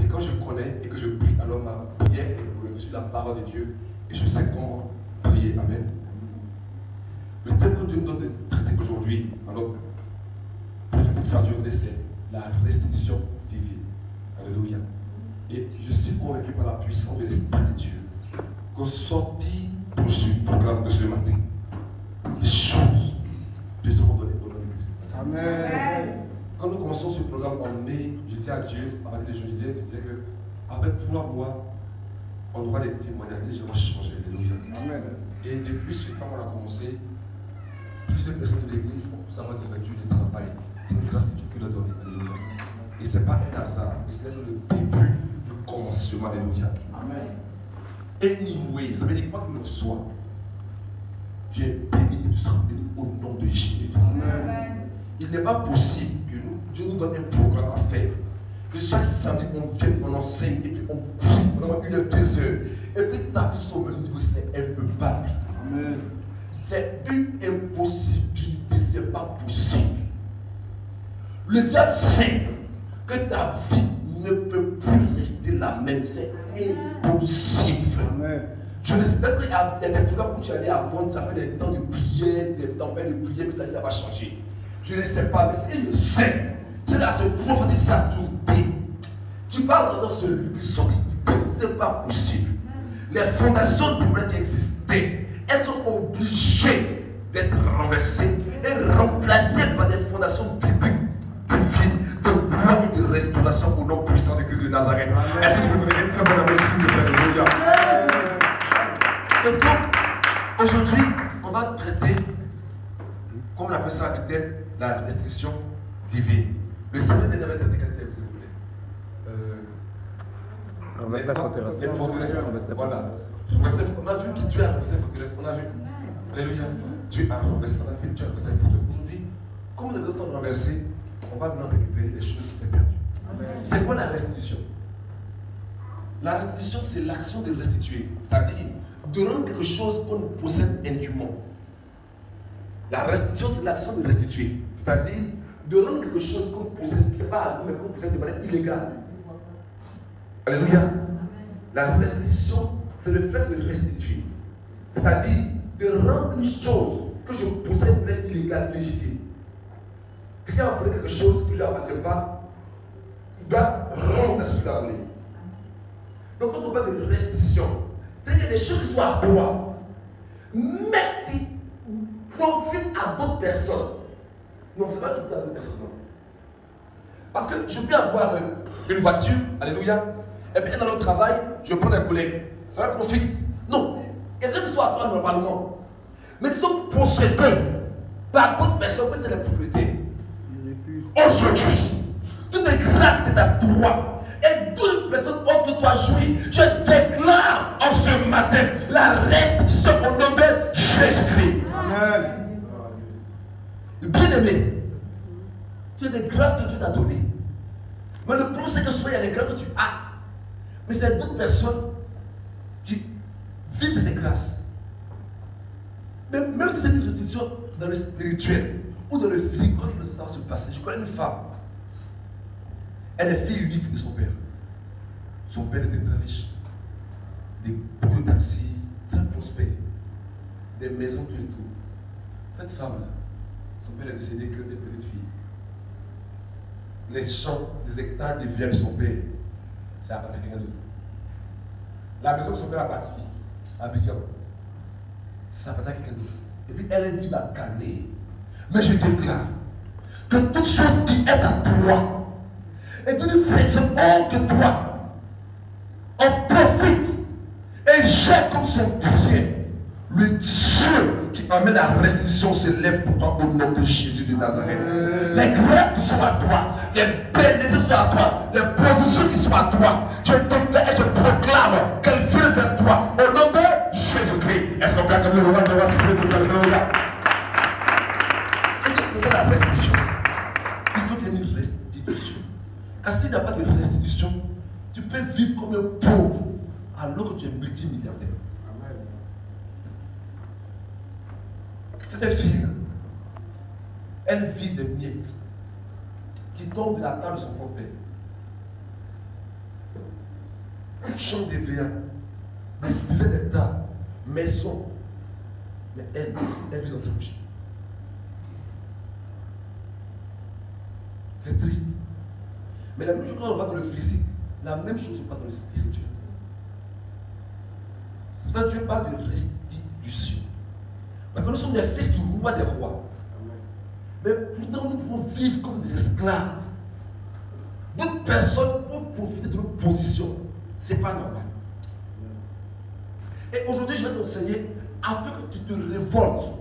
Et quand je connais et que je prie, alors ma prière est pour sur la parole de Dieu et je sais comment prier. Amen. Le thème que Dieu nous donne de traiter aujourd'hui, alors, prophétique Saturne, c'est la restitution divine. Alléluia. Et je suis convaincu par la puissance de l'Esprit de Dieu qu'au sorti de ce programme de ce matin, des choses te seront données au nom de Christ. Amen. Quand nous commençons ce programme en mai, je disais à Dieu, à partir de je disais que après 3 mois, on aura des témoignages, les gens vont changer. Amen. Et depuis ce temps qu'on a commencé, plusieurs personnes de l'église ont ça va dire Dieu de travail. C'est une grâce que Dieu peut leur donner. Alléluia. Et ce n'est pas un hasard, mais c'est le début du commencement. Alléluia. Amen. Anyway, ça veut dire quoi qu'il en soit, Dieu est béni et tu seras béni au nom de Jésus. Amen. Il n'est pas possible que Dieu nous donne un programme à faire. Que chaque samedi on vienne, on enseigne et puis on prie pendant 1 heure, 2 heures. Et puis ta vie sur le niveau, c'est un peu bas. Amen. C'est une impossibilité, c'est pas possible. Le diable sait que ta vie ne peut plus rester la même, c'est impossible. Amen. Je ne sais pas, peut-être qu'il y a des programmes où tu allais avant, tu as fait des temps de prière, des tempêtes de prière, mais ça n'a pas changé. Je ne sais pas, mais il le sait. C'est là ce prophète de Saturne. Tu parles dans ce lieu, ce n'est pas possible. Les fondations devraient exister. Elles sont obligées d'être renversées et remplacées par des fondations bibliques divines, de gloire et de restauration au nom puissant de Christ de Nazareth. Est-ce que tu peux donner un très bon amen s'il te plaît? Alléluia. Et donc, aujourd'hui, on va traiter, comme on appelle ça avec thème, la restriction divine. Le Seigneur devait traiter quel thème, s'il vous plaît? Les forteresses. Voilà. On a vu que Dieu a renversé les forteresses. On a vu. Alléluia. Dieu a renversé. On a vu que Dieu a renversé les forteresses. Aujourd'hui, comme les autres sont renversés, on va maintenant récupérer les choses qui étaient perdues. C'est quoi la restitution? La restitution, c'est l'action de restituer. C'est-à-dire de rendre quelque chose qu'on possède indûment. La restitution, c'est l'action de restituer. C'est-à-dire de rendre quelque chose qu'on possède, qui n'est pas à nous, mais qu'on possède de manière illégale. Alléluia. La restitution, c'est le fait de restituer. C'est-à-dire de rendre une chose que je possède de manière illégale, légitime. Quelqu'un a fait quelque chose qui ne lui appartient pas, il doit rendre ce qu'il a volé. Donc quand on parle de restitution, c'est qu'il y a des choses qui sont à toi, mais qui profitent à d'autres personnes. Non, ce n'est pas tout à d'autres personnes. Non. Parce que je peux avoir une voiture, alléluia, et puis dans le travail, je prends des collègues. Cela profite. Non, il y a des gens qui sont à toi normalement, mais qui sont possédés par d'autres personnes qui sont des propriétés. Aujourd'hui, toute grâce est à toi. Et toute personne autre que toi jouit. Je déclare en ce matin la restitution au nom de Jésus-Christ. Amen. Bien-aimé, tu as des grâces que Dieu t'a données. Mais le problème, c'est que souvent, il y a des grâces que tu as. Mais c'est d'autres personnes qui vivent de ces grâces. Mais même si c'est une restitution dans le spirituel ou dans le physique, quoi qu'il ça va se passer. Je connais une femme. Elle est fille unique de son père. Son père était très riche. Des beaucoup de taxis, très prospères. Des maisons, tout et tout. Cette femme-là, son père est décédé que des petites filles. Les champs, les hectares de vie de son père, ça appartient à quelqu'un d'autre. La maison que son père a bâtie, à Abidjan, ça appartient à quelqu'un d'autre. Et puis elle est venue dans Calais. Mais je déclare que toute chose qui est à toi est d'une personne autre que toi. On profite et jette comme son pied. Le Dieu qui amène la restitution se lève pour toi au nom de Jésus de Nazareth. Les grâces qui sont à toi, les bénédictions qui sont à toi, les positions qui sont à toi, je déclare et je proclame qu'elles viennent vers toi au nom de Jésus-Christ. Est-ce qu'on peut acclamer le roi de la ciel de Alléluia? Et donc c'est ça la restitution. Il faut qu'il y ait une restitution. Car s'il n'y a pas de restitution, tu peux vivre comme un pauvre alors que tu es multimilliardaire. Cette fille, elle vit des miettes qui tombent de la table de son propre père. champ de verre, des dizaines d'hectares, maison. Mais elle vit dans ta bouche. C'est triste. Mais la même chose quand on va dans le physique, la même chose se passe dans le spirituel. Pourtant, Dieu parle de restitution. Parce que nous sommes des fils du roi des rois. Mais pourtant, nous pouvons vivre comme des esclaves. D'autres personnes vont profiter de notre position. Ce n'est pas normal. Et aujourd'hui, je vais t'enseigner afin que tu te révoltes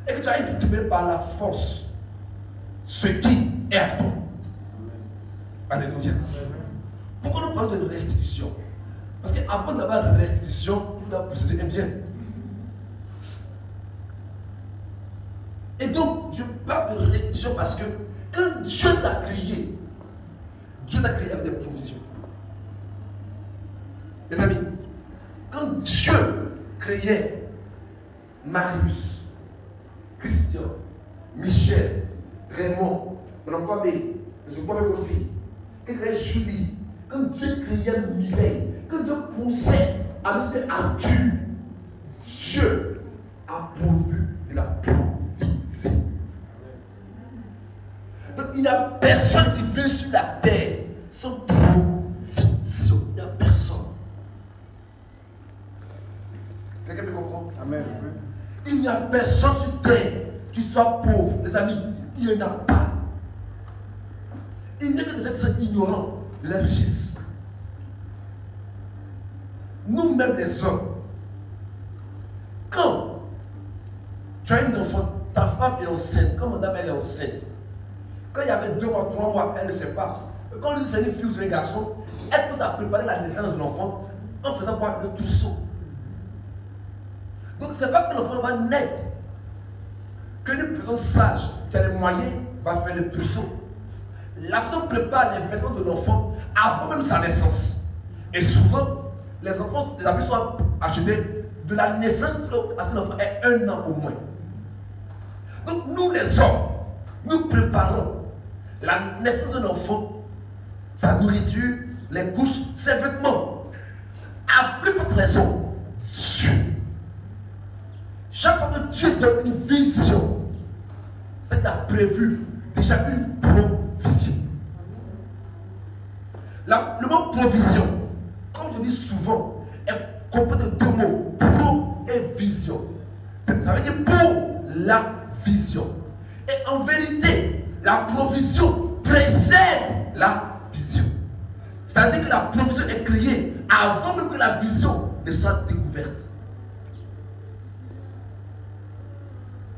et que tu ailles récupérer par la force ce qui est à toi. Alléluia. Pourquoi nous parlons de restitution? Parce qu'avant d'avoir restitution, il faut posséder un bien. Et donc, je parle de restitution parce que quand Dieu t'a créé avec des provisions. Les amis, quand Dieu créait Marius, Christian, Michel, Raymond, mon enfant B, je vois mes filles, quand il créait Julie, quand Dieu créait Mireille, quand Dieu pensait à Dieu, Dieu a pourvu de la provision. Donc il n'y a personne qui vient sur la terre sans provision. Il n'y a personne. Quelqu'un me comprend? Amen. Il n'y a personne sur terre qui soit pauvre. Les amis, il n'y en a pas. Il n'y a que des êtres ignorants de la richesse. Nous-mêmes les hommes, quand tu as une enfant, ta femme est enceinte, comme madame elle est enceinte, quand il y avait 2 mois, 3 mois, elle ne sait pas. Quand on lui dit c'est une fille ou c'est un garçon, elle peut à préparer la naissance de l'enfant en faisant quoi? Le trousseau. Donc ce n'est pas que l'enfant va naître, que une personne sage qui a les moyens va faire le trousseau. La personne prépare les vêtements de l'enfant avant même sa naissance. Et souvent, les enfants, les habits sont achetés de la naissance parce que l'enfant est 1 an au moins. Donc nous les hommes, nous préparons la naissance de l'enfant, sa nourriture, les couches, ses vêtements. À plus forte raison, Dieu. Chaque fois que Dieu donne une vision, c'est qu'il a prévu déjà une provision. Le mot provision, comme je dis souvent, est composé de 2 mots, pro et vision. Ça veut dire pour la vision. Et en vérité, la provision précède la vision. C'est-à-dire que la provision est créée avant même que la vision ne soit découverte.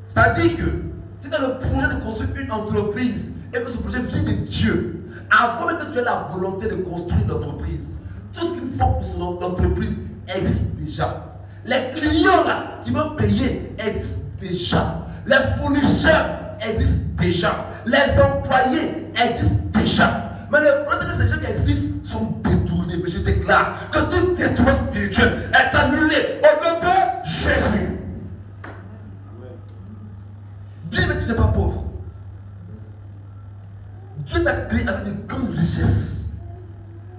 C'est-à-dire que si tu as le projet de construire une entreprise et que ce projet vient de Dieu, avant même que tu aies la volonté de construire l'entreprise, tout ce qu'il faut pour son entreprise existe déjà. Les clients là qui vont payer existent déjà. Les fournisseurs existent déjà. Les employés existent déjà. Mais le problème c'est que ces gens qui existent sont détournés. Mais je déclare que tout détournement spirituel est annulé au nom de Jésus. Bien que tu n'es pas pauvre. Dieu t'a créé avec de grandes richesses.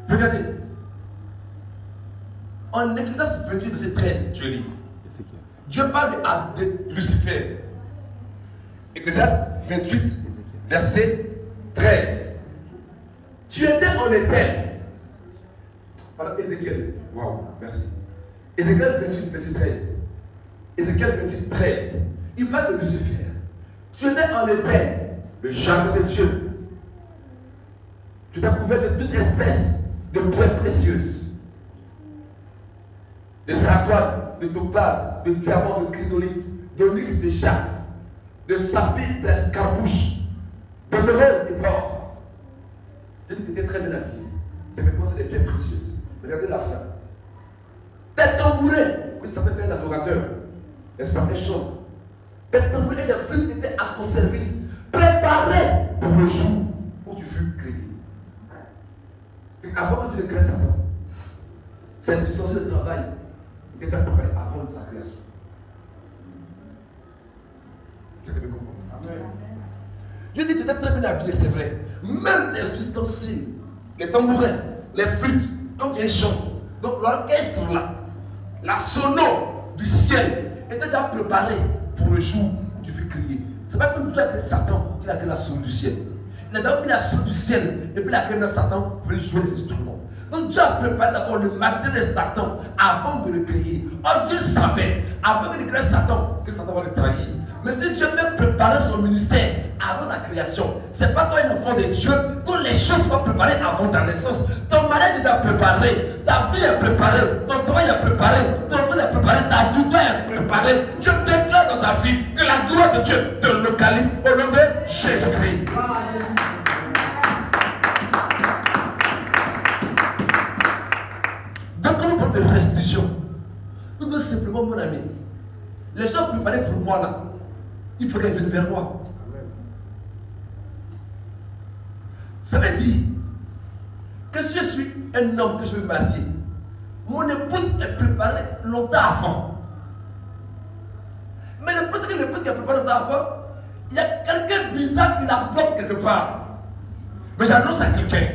Regardez. En Ecclésiaste 28, verset 13, Dieu lit. Dieu parle de Lucifer. Ecclésiaste 28, verset 13. Tu étais en Éden. Pardon, Ézéchiel. Waouh, merci. Ézéchiel 28, verset 13. Ézéchiel 28, 13. Il parle de Lucifer. Tu étais en Éden, le jardin de Dieu. Tu t'as couvert de toute espèce de pierres précieuses. De sardoine, de topaz, de diamant, de chrysolite, d'onyx, de jaspe, de saphir, d'escarbouche, de merelle et d'or. Tu étais très bien habillé. Tes vêtements, c'est des pierres précieuses. Regardez la fin. Tes tambourins, oui, ça peut être un adorateur, n'est-ce pas, un chant. Tes tambourins et des flûtes étaient à ton service, préparés pour le jour où tu fus créé. Avant que tu ne crées Satan, c'est une sorte de travail qui était préparé avant sa création. Quelqu'un me comprend? Amen. Je dis que tu étais très bien habillé, c'est vrai. Même tes ustensiles, les tambourins, les flûtes, Donc il y a une chambre. Donc l'orchestre là, la sono du ciel était déjà préparé pour le jour où tu fais crier. C'est pas comme Dieu a créé Satan qu'il a créé la sono du ciel. Il a d'abord mis la sono du ciel et puis il a créé Satan pour jouer les instruments. Donc Dieu a préparé d'abord le matin de Satan avant de le créer. Or Dieu savait, avant de créer Satan, que Satan va le trahir. Mais c'est Dieu même préparé son ministère avant sa création. C'est pas toi un enfant de Dieu, dont les choses sont préparées avant ta naissance. Ton mariage est déjà préparé, ta vie est préparée, ton travail est préparé, ton entreprise est préparée, ta vie est préparée. Je déclare dans ta vie que la gloire de Dieu te localise au nom de Jésus-Christ. Donc quand on parle de restitution, nous devons simplement, mon ami, les gens préparés pour moi là, il faut qu'elle vienne vers moi. Ça veut dire que si je suis un homme que je veux marier, mon épouse est préparée longtemps avant. Mais l'épouse qui est préparée longtemps avant, il y a quelqu'un bizarre qui la bloque quelque part. Mais j'annonce à quelqu'un,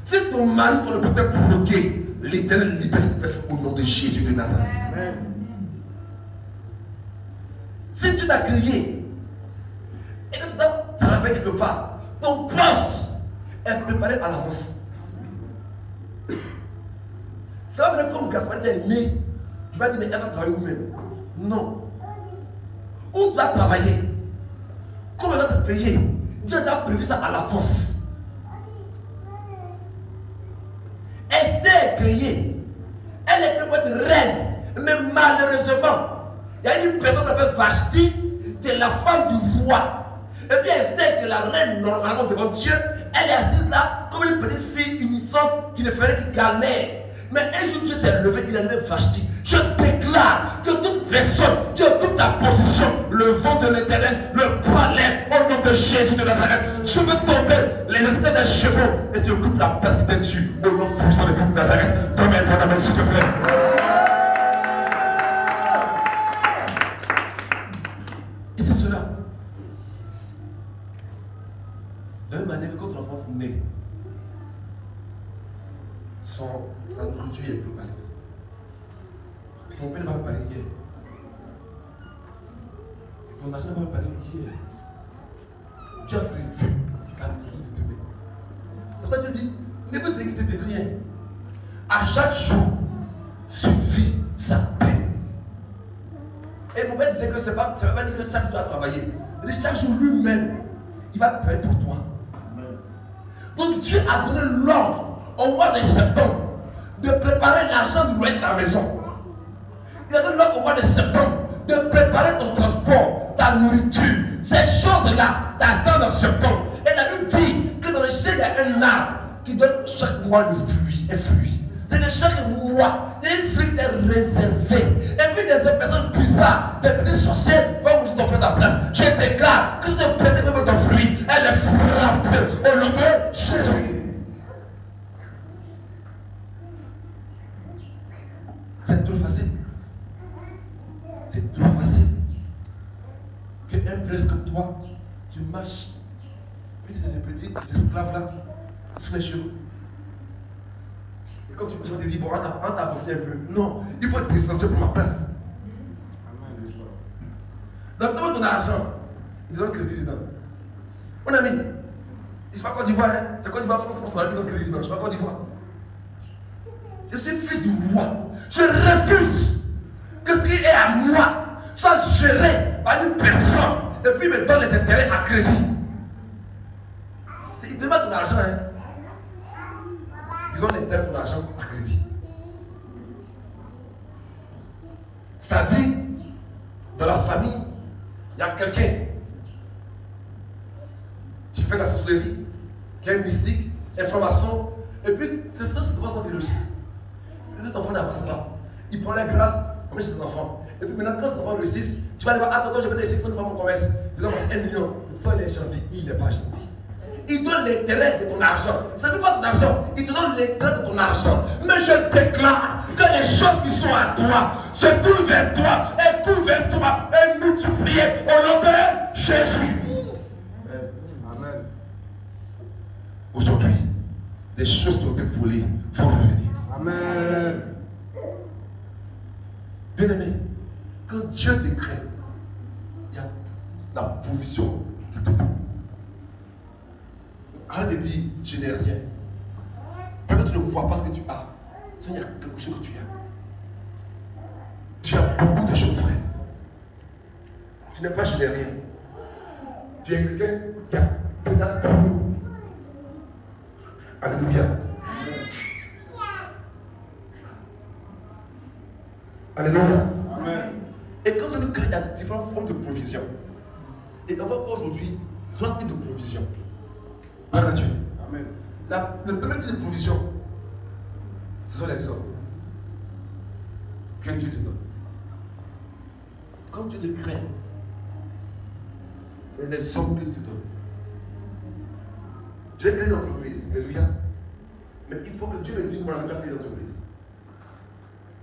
si ton mari, ton épouse est bloqué, l'Éternel libère cette personne au nom de Jésus de Nazareth. Amen. Si tu t'as crié et que tu dois travailler quelque part, ton poste est préparé à l'avance. Ça va venir comme Gaspard est né. Tu vas dire, mais elle va travailler où-même? Non. Où tu vas travailler? Comment elle va te payer? Dieu a prévu ça à l'avance. Esther est créée. Elle est créée pour être reine. Mais malheureusement, il y a une personne qui s'appelle Vashti, qui est la femme du roi. Et puis Esther, qui est la reine normalement devant Dieu, elle est assise là comme une petite fille innocente qui ne ferait que galère. Mais un jour Dieu s'est levé, il a levé Vashti. Je déclare que toute personne qui occupe ta position, le vent de l'Éternel, le problème, au nom de Jésus de Nazareth, je veux tomber les esclaves des chevaux et tu occupes la place qui t'est dessus. Au nom puissant de Christ de Nazareth, donne un bon amen s'il te plaît. Et c'est cela. De la même manière que quand ton enfant naît, sa nourriture est préparée. Mon père ne m'a pas parlé hier. Mon argent ne m'a pas parlé hier. Dieu a prévu la nourriture de demain. C'est ça que Dieu dit, ne vous inquiétez de rien. À chaque jour suffit sa paix. Et mon père disait que ça ne veut pas dire que chaque jour tu as travaillé. Il dit chaque jour lui-même, il va travailler pour toi. Donc Dieu a donné l'ordre au mois de septembre de préparer l'argent du loyer de ta maison. Il a donné l'ordre au mois de septembre de préparer ton transport, ta nourriture. Ces choses-là t'attendent en septembre. Et la Bible dit que dans le ciel, il y a un arbre qui donne chaque mois le fruit, un fruit. C'est que chaque mois, il y a une fruit qui est réservée. Et puis des personnes bizarres, des petits sorciers vont vous t'offrir ta place. Je déclare que je te prête comme ton fruit. Elle est frappée au nom de Jésus. C'est trop facile. C'est trop facile. Qu'un prince comme toi, tu marches. Puis c'est des petits esclaves là, sous les cheveux. Et quand tu te dis, bon, on t'a avancé un peu. Non, il faut descendre pour ma place. Donc, donne ton argent. Il te donne crédit dedans. Mon ami, je ne sais pas Côte d'Ivoire, hein? C'est Côte d'Ivoire, France, on se donne crédit dedans. Je ne sais pas Côte d'Ivoire. Je suis fils du roi. Je refuse que ce qui est à moi soit géré par une personne et puis me donne les intérêts à crédit. Il te met ton argent, hein? Il donne l'intérêt de ton argent à crédit. C'est-à-dire, dans la famille, il y a quelqu'un qui fait la sorcellerie, qui est un mystique, un franc-maçon, et puis c'est ça, c'est le qui réussissent. Les autres enfants n'avancent pas. Ils prennent la grâce, on met chez les enfants. Et puis maintenant, quand ces enfants réussissent, tu vas aller voir, attends, je vais réussir, ça ne va pas mon commerce. Tu dois avancer 1 million. Toi, il est gentil, il n'est pas gentil. Il donne l'intérêt de ton argent. Ça ne veut pas ton argent, il te donne l'intérêt de ton argent. Mais je déclare que les choses qui sont à toi se trouvent vers toi, et courent vers toi, et multipliées au nom de Jésus. Amen. Aujourd'hui, des choses qui ont été volées vont revenir. Amen. Bien aimé, quand Dieu te crée, il y a la provision qui te donne. Arrête de dire, je n'ai rien. Parce que tu ne vois pas ce que tu as. Il y a quelque chose que tu as. Tu as beaucoup de choses, frère. Tu n'es pas, je n'ai rien. Tu es quelqu'un qui a plein de nous. Alléluia. Alléluia. Amen. Et quand on nous crée, il y a différentes formes de provision. Et on va voir aujourd'hui trois types de provision. Gloire à Dieu. Amen. Le premier type de provision, ce sont les hommes que Dieu te donne. Quand Dieu te crée, les hommes que Dieu te donne. J'ai créé une entreprise, alléluia. Mais il faut que Dieu me dise comment tu as créé l'entreprise.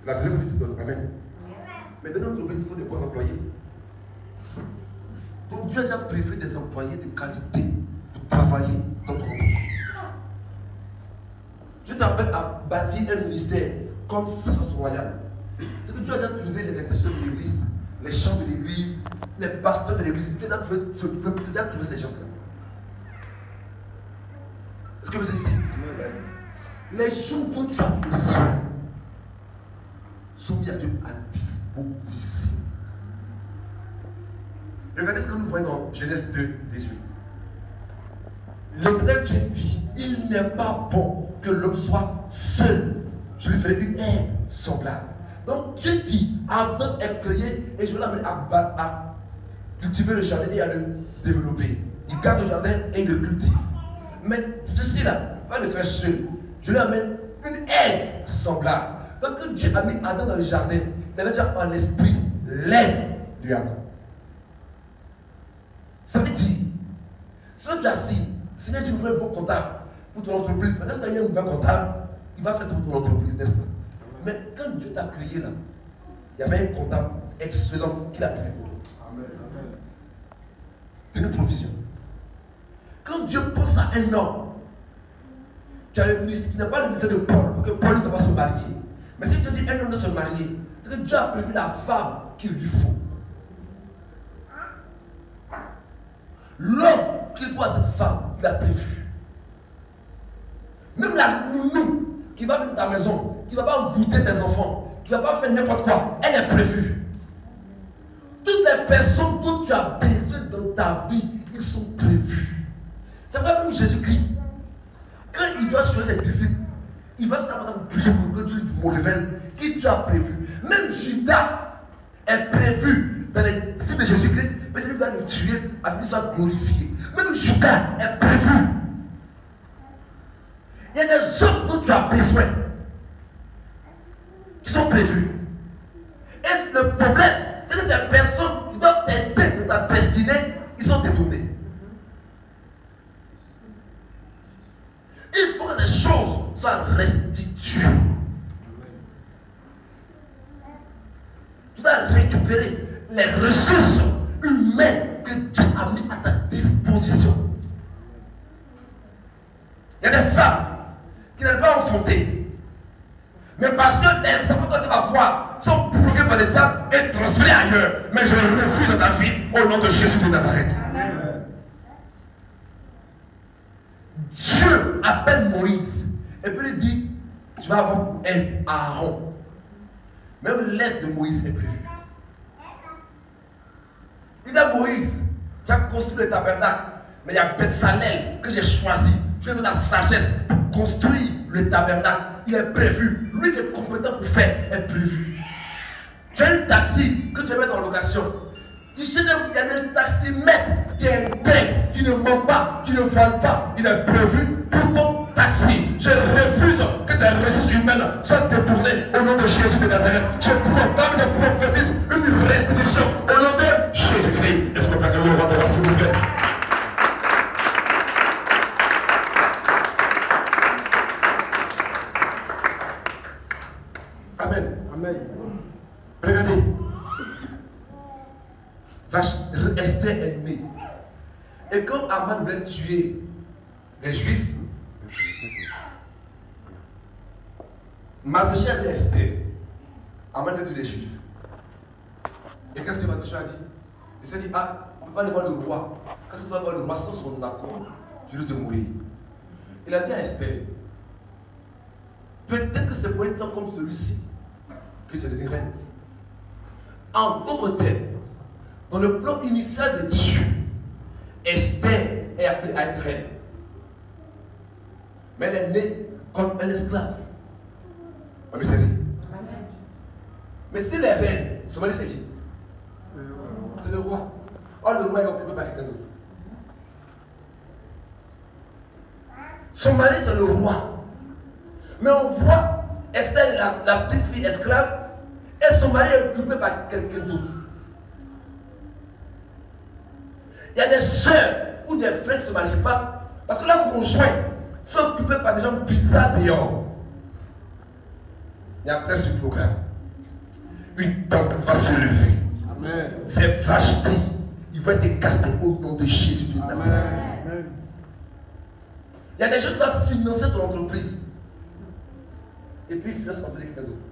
C'est la deuxième que Dieu te donne. Amen. Mais dans notre entreprise, il faut des bons employés. Donc Dieu a déjà prévu des employés de qualité pour travailler dans ton entreprise. Dieu t'appelle à bâtir un ministère comme ça, royal. C'est que Dieu a déjà trouvé les intentions de l'église, les chants de l'église, les pasteurs de l'église. Dieu a déjà trouvé ces choses-là. Est-ce que vous êtes ici? Les choses dont tu as besoin sont mis à Dieu à disposition. Regardez ce que nous voyons dans Genèse 2, 18. L'Éternel Dieu dit, il n'est pas bon que l'homme soit seul. Je lui ferai une aide semblable. Donc Dieu dit, Adam est créé et je vais l'amener à cultiver le jardin et à le développer. Il garde le jardin et il le cultive. Mais ceci-là, va le faire seul. Je lui amène une aide semblable. Donc quand Dieu a mis Adam dans le jardin, il avait déjà en esprit l'aide de Adam. Ça veut dire, si tu as assis, Seigneur, tu nous fais un bon comptable pour ton entreprise. Maintenant, tu as un nouvel comptable, il va faire tout pour ton entreprise, n'est-ce pas? Mais quand Dieu t'a créé là, il y avait un comptable excellent qu'il a créé pour toi. C'est une provision. Quand Dieu pense à un homme qui n'a pas le ministère de Paul, pour que Paul ne doit pas se marier. Mais si Dieu dit un homme doit se marier, c'est que Dieu a prévu la femme qu'il lui faut. L'homme qu'il faut à cette femme, il a prévu. Même la nounou qui va venir dans ta maison, qui ne va pas envoûter tes enfants, qui ne va pas faire n'importe quoi, elle est prévue. Toutes les personnes dont tu as besoin dans ta vie, ils sont prévus. C'est vrai pour Jésus-Christ. Quand il doit choisir ses disciples, il va se mettre pour prier pour que Dieu lui révèle qui Dieu a prévu. Même Judas est prévu dans les disciples de Jésus-Christ, mais c'est lui qui doit le tuer afin qu'il soit glorifié. Même Judas est prévu. Il y a des hommes dont tu as besoin qui sont prévus. Et le problème, c'est que ces personnes qui doivent t'aider de ta destinée, ils sont détournés. Il faut que ces choses soient restituées. Tu dois récupérer les ressources humaines que Dieu a mis à ta disposition. Il y a des femmes qui n'arrivent pas à enfanter. Mais parce que les enfants que tu vas voir sont bloqués par les diables et transférés ailleurs. Mais je refuse ta vie au nom de Jésus de Nazareth. Dieu appelle Moïse et puis il dit, tu vas avoir un Aaron. Même l'aide de Moïse est prévue. Il dit à Moïse, tu as construit le tabernacle, mais il y a Bethsalel que j'ai choisi. Je lui donne la sagesse pour construire le tabernacle. Il est prévu. Lui qui est compétent pour faire est prévu. Tu as un taxi que tu vas mettre en location. Tu cherches un taximètre qui est intègre, qui ne ment pas, qui ne vole pas. Il est prévu pour ton taxi. Je refuse que tes ressources humaines soient détournées au nom de Jésus de Nazareth. Je proclame et prophétise une restitution au nom de Jésus-Christ. Est-ce que quelqu'un le rappellera s'il vous plaît? Amen. Amen. Regardez. Esther est née. Et quand Aman voulait tuer les Juifs, Mardochée a dit à Esther, avant d'être des Juifs. Et qu'est-ce que Mardochée a dit? Il s'est dit, ah, on ne peut pas aller voir le roi. Qu'est-ce que tu vas voir le roi sans son accord? Tu risques de mourir. Il a dit à Esther, peut-être que c'est pour un temps comme celui-ci que tu es devenue reine. En d'autres termes, dans le plan initial de Dieu, Esther est appelée à être reine. Mais elle est née comme un esclave. On me saisit. Mais si elle est reine, son mari c'est qui? C'est le roi. Oh, le roi est occupé par quelqu'un d'autre. Son mari c'est le roi. Mais on voit Esther, la petite fille esclave, et son mari est occupé par quelqu'un d'autre. Il y a des soeurs ou des frères qui ne se marient pas parce que leurs conjoints sont occupés par des gens bizarres dehors. Et après ce programme, une tente va se lever. C'est Vashti. Il va être écarté au nom de Jésus de Nazareth. Il y a des gens qui doivent financer ton entreprise. Et puis ils financent l'entreprise de quelqu'un d'autre.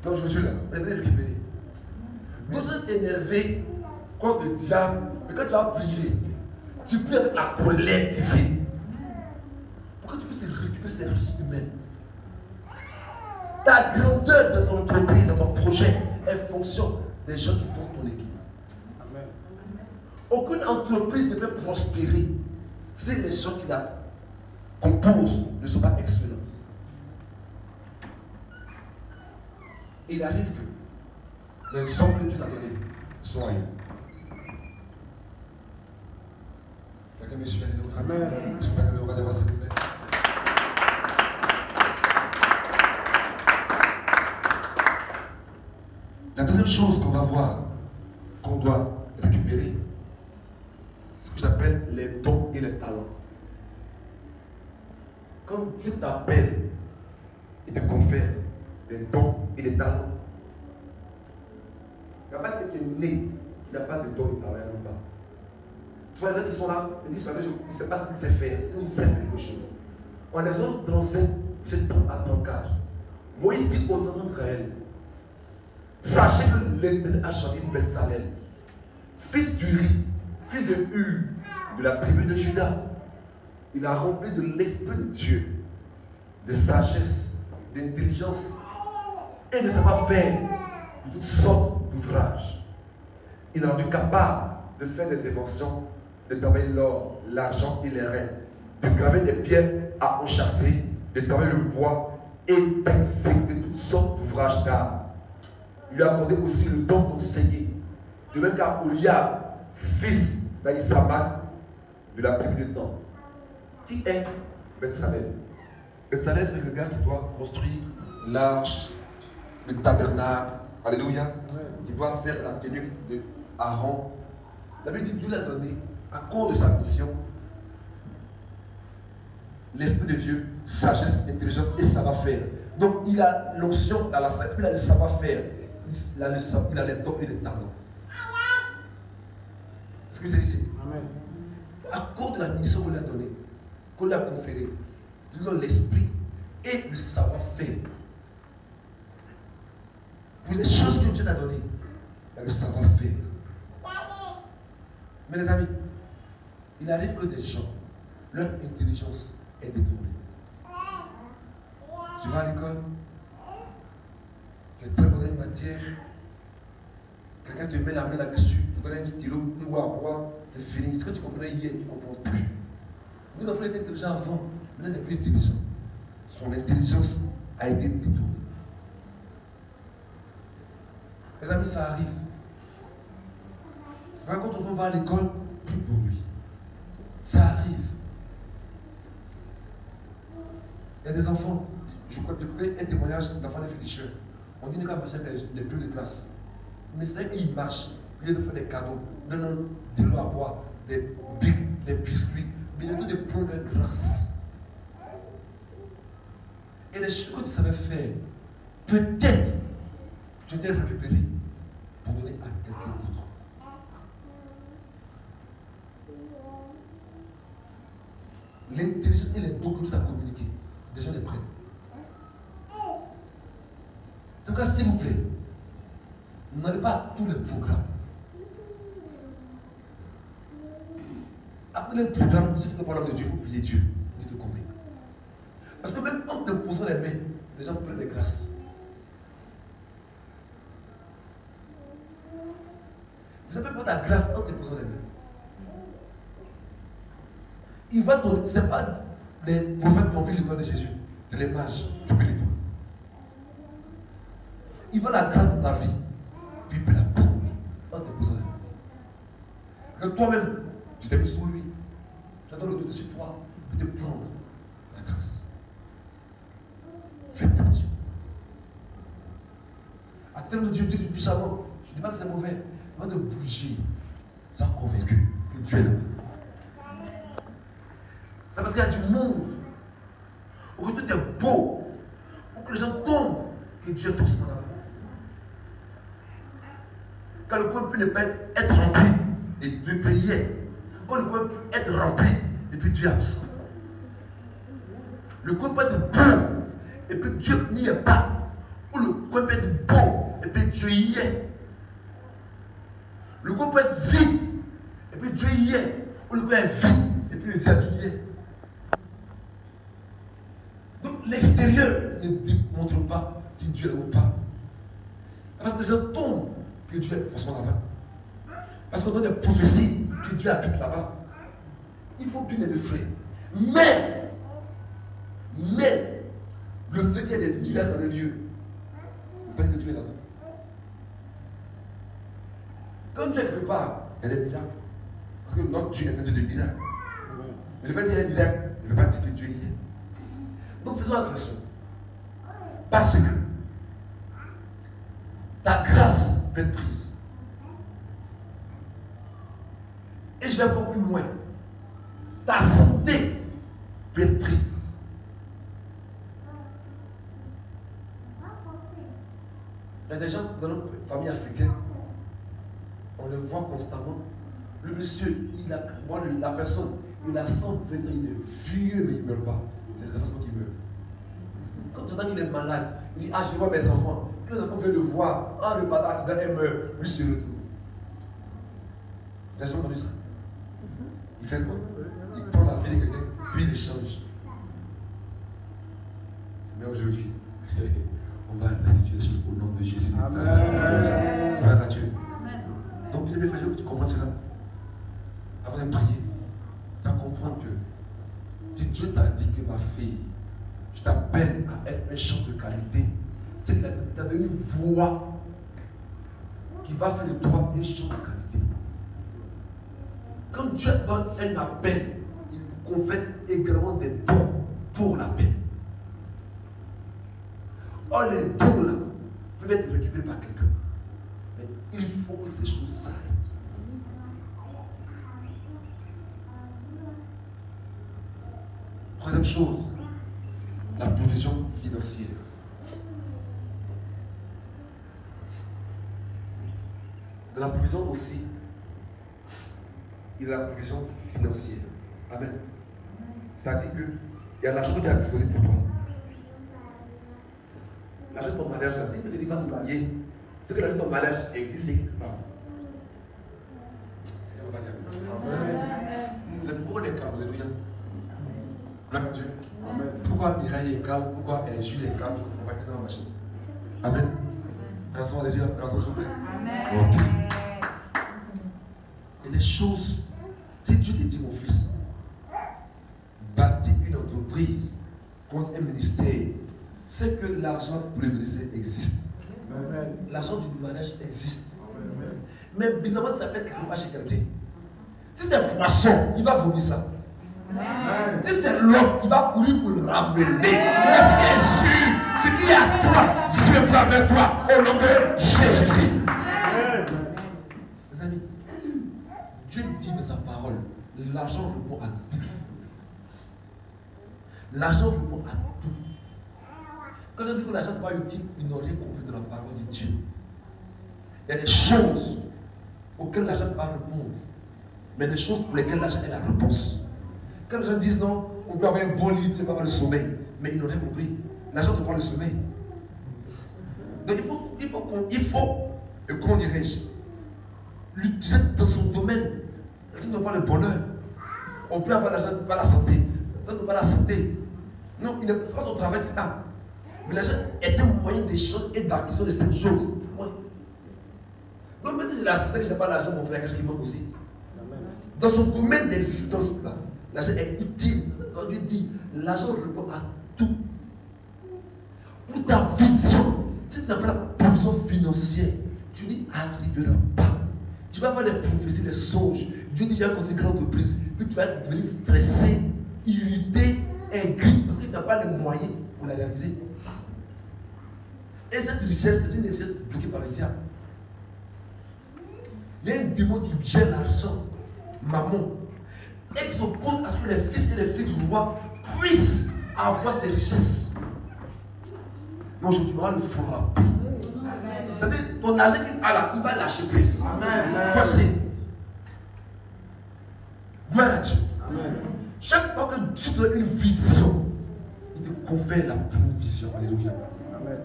Donc je suis là. Vous allez récupérer. Nous sommes énervés contre le diable. Mais quand tu vas prier, tu pries avec la colère divine. Pour que tu puisses récupérer ces ressources humaines. La grandeur de ton entreprise, de ton projet, est fonction des gens qui font ton équipe. Amen. Aucune entreprise ne peut prospérer si les gens qui la composent ne sont pas excellents. Il arrive que les hommes que Dieu t'a donnés sont ailleurs. Quelqu'un me suit, alléluia. Amen. Est-ce que vous pouvez me regarder, s'il vous plaît? La deuxième chose qu'on va voir, qu'on doit récupérer, c'est ce que j'appelle les dons et les talents. Quand Dieu t'appelle et te confère les dons et les talents, il n'y a pas quelqu'un qui est né qui n'a pas de dons et talents, non pas. Souvent les gens qui sont là, ils disent, ils ne savent pas ce qu'ils savent faire, ils savent quelque chose. On les autres enseigne, c'est temps à ton cas. Moïse dit aux enfants d'Israël, sachez que l'Éternel a choisi Bethsalel, fils d'Uri, fils de Hur, de la tribu de Juda. Il a rempli de l'Esprit de Dieu, de sagesse, d'intelligence et de savoir-faire de toutes sortes d'ouvrages. Il a rendu capable de faire des inventions, de travailler l'or, l'argent et les reins, de graver des pierres à enchâsser, de travailler le bois et d'exécuter toutes sortes d'ouvrages d'art. Il lui a accordé aussi le don d'enseigner, de même qu'à Oliab, fils d'Aïsamak, de la tribu de Dan. Qui est Bethsalel? Bethsalel, c'est le gars qui doit construire l'arche, le tabernacle, alléluia. Il doit faire la tenue de Aaron. La Bible dit Dieu l'a donné, à cause de sa mission, l'Esprit de Dieu, sagesse, intelligence et savoir-faire. Donc il a l'onction, il a le savoir-faire. Il a les dons et les talents. Est-ce que c'est ici? Amen. À cause de la mission qu'on lui a donnée, qu'on lui a conférée, Dieu donne l'esprit et le savoir-faire. Pour les choses que Dieu t'a données, il y a le savoir-faire. Mais les amis, il arrive que des gens, leur intelligence est détournée. Tu vas à l'école, tu es très bon dans une matière, quelqu'un te met la main là-dessus, tu connais un stylo, une voix à boire, c'est fini. Ce que tu comprenais hier, tu ne comprends plus. Nous, l'enfant était intelligent avant, maintenant il n'est plus intelligent. Son intelligence a été détournée. Mes amis, ça arrive. C'est pas quand ton enfant va à l'école, plus pour lui. Ça arrive. Il y a des enfants, je crois que j'ai un témoignage d'enfants des féticheurs. On dit qu'il a besoin des plus de classe. Mais c'est qu'il marche, au lieu de faire des cadeaux, non, de l'eau à boire, des bics, des biscuits, mais il a tout de prendre leur grâce. Et les choses que tu savais faire, peut-être tu t'es récupéré pour donner à quelqu'un d'autre. l'intelligence et les dons que tu t'as communiqués, des gens les prennent. C'est pourquoi, s'il vous plaît, n'allez pas à tous les programmes. Après les programmes, si tu ne parles pas de Dieu, il faut prier Dieu qui te convainc. Parce que même en te posant les mains, les gens prennent des grâces. Vous n'avez pas la grâce en te posant les mains. Il va donner, ce n'est pas les prophètes qui ont vu l'étoile de Jésus, c'est les mages qui ont vu l'étoile. Il va la grâce de ta vie, puis il peut la prendre en te posant les mains. Que toi-même, tu t'es mis sous lui, tu as donné le dos dessus toi, puis te prendre la grâce. Faites attention. À terme de Dieu te dit puissamment, je ne dis pas que c'est mauvais, mais de bouger, tu as convaincu que Dieu est là. C'est parce qu'il y a du monde, où tout est beau, où que les gens tombent, que Dieu est forcément là-bas. Quand le coin peut ne pas être rempli, et Dieu peut y être. Quand le coin peut être rempli, et puis Dieu est absent. Le coin peut être beau, et puis Dieu n'y est pas. Ou le coin peut être beau, et puis Dieu y est. Le coin peut être vide, et puis Dieu y est. Ou le coin est vide, et puis le diable y est. Donc l'extérieur ne démontre pas si Dieu est là ou pas. Parce que les gens tombent que Dieu est forcément là-bas. Parce qu'on donne des prophéties que Dieu habite là-bas. Il faut bien aimer frère. Mais, le fait qu'il y ait des miracles dans le lieu, pas que Dieu est là-bas. Quand Dieu est quelque part, il y a des miracles. Parce que notre Dieu est un Dieu de miracles. Mais le fait qu'il y ait des miracles ne veut pas dire que Dieu y est. Donc faisons attention. Parce que ta grâce peut être prise. Et je vais encore plus loin. Ta santé peut être prise. Il y a des gens dans notre famille africaine, on le voit constamment. Le monsieur, la personne, il a 120 ans, il est vieux, mais il ne meurt pas. C'est les enfants qui meurent. Quand tu entends qu'il est malade, il dit, ah, je vois mes enfants. Quand les enfants viennent le voir, ah, le papa accident, il meurt. Lui se retrouve. Vous avez entendu ça? Il fait quoi? Il prend la vie de quelqu'un, puis il échange. Mais aujourd'hui, on va restituer les choses au nom de Jésus. Amen. Gloire à Dieu. Donc, il est fallu que tu comprennes cela. Avant de prier, tu dois comprendre que si Dieu t'a dit que ma fille, je t'appelle à être un chant de qualité, c'est qu'il t'a donné une voix qui va faire de toi un chant de qualité. Quand Dieu donne un appel, il confère également des dons pour l'appel. Or, les dons là peuvent être récupérés par quelqu'un. Mais il faut que ces choses s'arrêtent. Troisième chose, la provision financière. De la provision aussi, il y a la provision financière. Amen. C'est-à-dire qu'il y a l'argent qui est à disposition pour toi. L'argent de ton mariage, là, si tu te dis pas de marier, c'est que l'argent de ton mariage existe quelque part. C'est pourquoi les cas, alléluia. Gloire à Dieu. Amen. Pourquoi Mireille est calme, pourquoi Jules est calme, je ne comprends pas que c'est dans la machine. Amen. Rançon, alléluia, rançon, s'il vous plaît. Amen. Ok. Il y a des choses, si Dieu te dit, mon fils, bâtis une entreprise, commence un ministère, c'est que l'argent pour le ministère existe. L'argent du mariage existe. Amen. Mais bizarrement, ça peut être quelque part chez quelqu'un. Si c'est un poisson, il va vomir ça. Amen. Si c'est l'homme, il va courir pour le ramener. Est-ce qu'il est sûr? Ce qu'il y a à toi, viendra vers toi au nom de Jésus-Christ. Mes amis, Dieu dit dans sa parole, l'argent répond à tout. L'argent répond à tout. Quand je dis que l'argent n'est pas utile, ils n'ont rien compris de la parole de Dieu. Il y a des choses auxquelles l'argent ne peut pas répondre, mais des choses pour lesquelles l'argent est la réponse. Quand les gens disent non, on peut avoir un bon lit, ne pas avoir le sommeil. Mais ils n'ont rien compris. L'argent ne prend le sommeil. Donc il faut comment dirais-je, dans son domaine, l'argent ne prend le bonheur. On peut avoir l'argent, pas la santé. L'argent ne pas la santé. Non, il n'est pas son travail qu'il a. Mais l'argent est un moyen des choses et d'acquisition de cette chose. Ouais. Donc, même si j'ai la santé, je n'ai pas l'argent, mon frère, quelque chose qui manque aussi. Dans son domaine d'existence, là, l'argent est utile. Dieu dit, l'argent répond à tout. Pour ta vision, si tu n'as pas la provision financière, tu n'y arriveras pas. Tu vas avoir les prophéties, les songes. Dieu dit, j'ai rencontré une grande entreprise. Puis tu vas devenir stressé, irrité, aigri, parce que tu n'as pas les moyens pour la réaliser. Et cette richesse, c'est une richesse bloquée par le diable. Il y a un démon qui gère l'argent, maman, et qui s'oppose à ce que les fils et les filles du roi puissent avoir ces richesses. Mais aujourd'hui, on va le frapper. C'est-à-dire, ton argent qu'il a là, il va lâcher prise. Voici. Gloire à Dieu. Amen. Chaque fois que Dieu te donne une vision, il te confère la provision. Alléluia. Amen.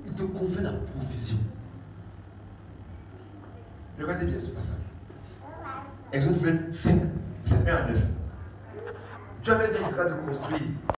Il te confère la provision. Regardez bien ce passage. Exode 25, c'est 1 à 9. Dieu avait dit à Israël de construire